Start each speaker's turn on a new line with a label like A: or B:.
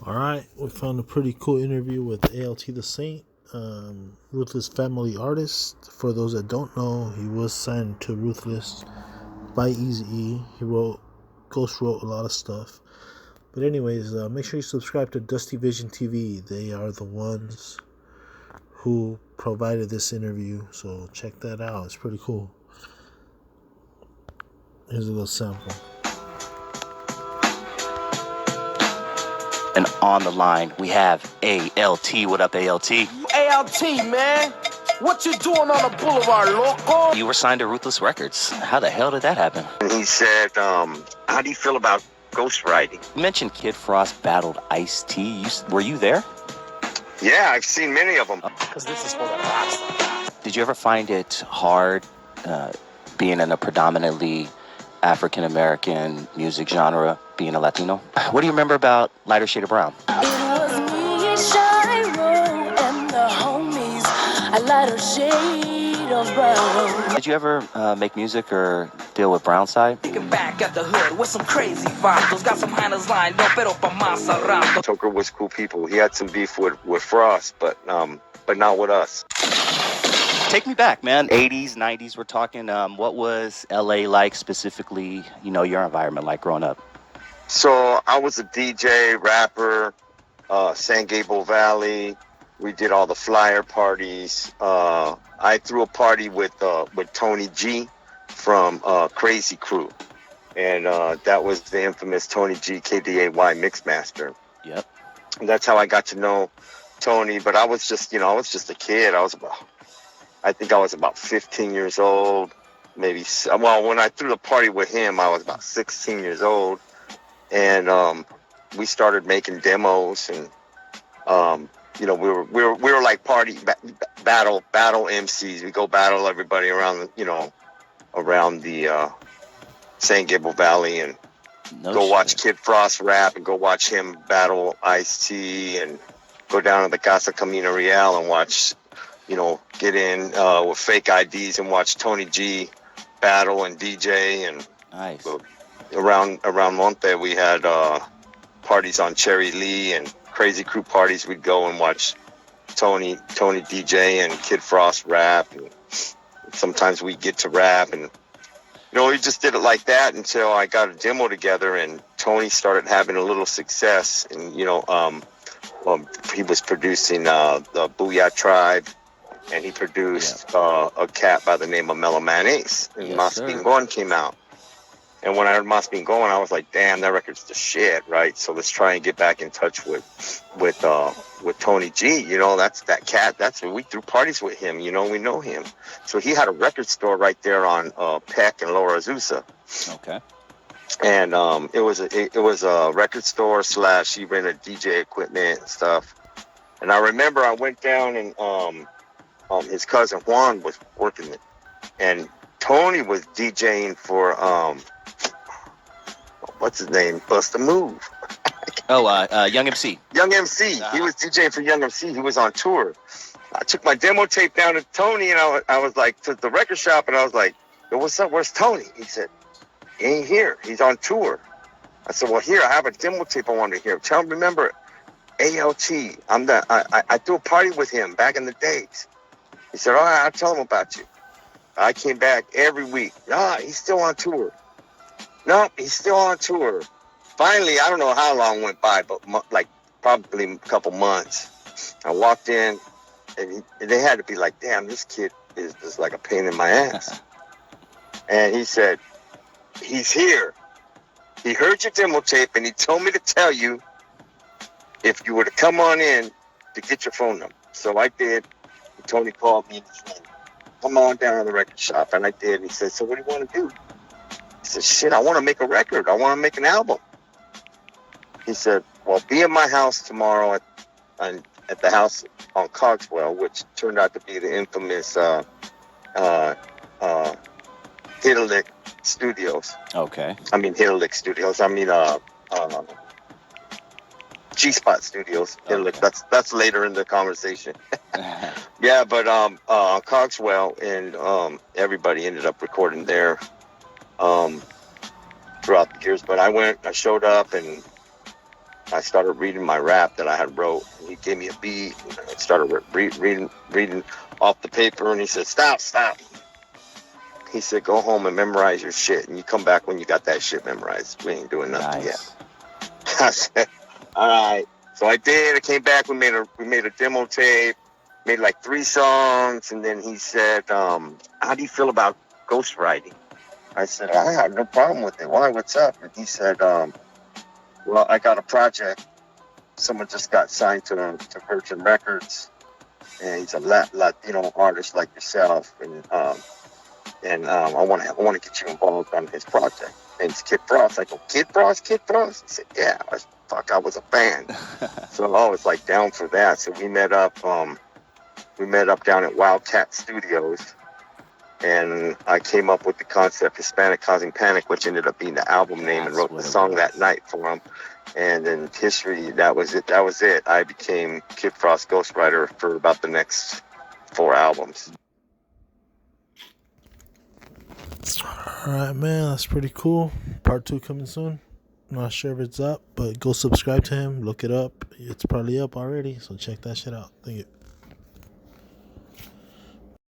A: All right, we found a pretty cool interview with ALT the Saint, Ruthless family artist. For those that don't know, he was signed to Ruthless by Eazy-E. He ghost wrote a lot of stuff. But anyways, make sure you subscribe to Dusty Vision TV. They are the ones who provided this interview, so check that out. It's pretty cool. Here's a little sample.
B: And on the line, we have ALT. What up, ALT?
C: ALT, man. What you doing on the boulevard, loco?
B: You were signed to Ruthless Records. How the hell did that happen?
D: He said, how do you feel about ghostwriting?
B: You mentioned Kid Frost battled Ice-T. Were you there?
D: Yeah, I've seen many of them.
C: Because this is for the rockstar.
B: Did you ever find it hard being in a predominantly African-American music genre, being a Latino? What do you remember about Lighter Shade of Brown?
E: It was me, Shiro, and the homies, a lighter shade of brown.
B: Did you ever make music or deal with Brownside?
C: Thinking back at the hood with some crazy vatos. Got some handles lined up, pero pa más a rato.
D: Tucker was cool people. He had some beef with Frost, but not with us.
B: Take me back, man. 80s, 90s, we're talking. What was LA like specifically, your environment like growing up?
D: So I was a DJ, rapper, San Gabriel Valley. We did all the flyer parties. I threw a party with Tony G from Crazy Crew. And that was the infamous Tony G, KDAY Mixmaster.
B: Yep.
D: And that's how I got to know Tony. But I was just a kid. I think I was about 15 years old, maybe. Well, when I threw the party with him, I was about 16 years old, and we started making demos, and we were like party battle MCs. We go battle everybody around the San Gabriel Valley, and watch Kid Frost rap, and go watch him battle Ice-T, and go down to the Casa Camino Real and watch. Get in with fake IDs and watch Tony G battle and DJ. And
B: nice.
D: Around Monte, we had parties on Cherry Lee and Crazy Crew parties. We'd go and watch Tony DJ and Kid Frost rap. And sometimes we'd get to rap. And, we just did it like that until I got a demo together and Tony started having a little success. And, he was producing the Booyah Tribe. And he produced a cat by the name of Mellow Man Ace. And Mas Bingon came out. And when I heard Mas Bingon, I was like, damn, that record's the shit, right? So let's try and get back in touch with Tony G. That's that cat. That's when we threw parties with him. We know him. So he had a record store right there on Peck and Lower Azusa.
B: Okay.
D: And it was a record store / he rented DJ equipment and stuff. And I remember I went down and his cousin Juan was working it, and Tony was DJing for what's his name? Bust a Move.
B: Young MC.
D: Young MC. He was DJing for Young MC. He was on tour. I took my demo tape down to Tony, and I was like to the record shop, and I was like, "Yo, what's up? Where's Tony?" He said, "He ain't here. He's on tour." I said, "Well, here I have a demo tape I want to hear. Tell him, remember ALT. I threw a party with him back in the days." He said, all right, I'll tell him about you. I came back every week. He's still on tour. No, he's still on tour. Finally, I don't know how long went by, but probably a couple months. I walked in, and they had to be like, damn, this kid is just like a pain in my ass. And he said, he's here. He heard your demo tape, and he told me to tell you if you were to come on in to get your phone number. So I did. Tony called me and said, come on down to the record shop. And I did. And he said, so what do you want to do? I said, shit, I want to make a record. I want to make an album. He said, well, be at my house tomorrow at the house on Cogswell, which turned out to be the infamous Hitlerlick Studios.
B: Okay.
D: Hitlerlick Studios. G-Spot Studios. Okay. That's later in the conversation. Yeah, but Cogswell and everybody ended up recording there throughout the years. But I showed up, and I started reading my rap that I had wrote. He gave me a beat, and I started reading off the paper, and he said, stop. He said, go home and memorize your shit, and you come back when you got that shit memorized. We ain't doing nothing yet. I said, all right. So I did. I came back. We made a demo tape, made like 3 songs, and then he said, how do you feel about ghostwriting? I said, I have no problem with it. Why? What's up? And he said, well, I got a project. Someone just got signed to Virgin Records, and he's a Latino artist like yourself, and I want to get you involved on his project. And it's Kid Frost. I go, Kid Frost? He said, yeah. I was a fan. So I was like down for that. So we met up down at Wildcat Studios, and I came up with the concept Hispanic Causing Panic, which ended up being the album name, and wrote the song that night for him. And in history, that was it. I became Kid Frost ghostwriter for about the next 4 albums.
A: Alright, man, that's pretty cool. Part 2 coming soon. I'm not sure if it's up, but go subscribe to him, look it up. It's probably up already, so check that shit out. Thank you.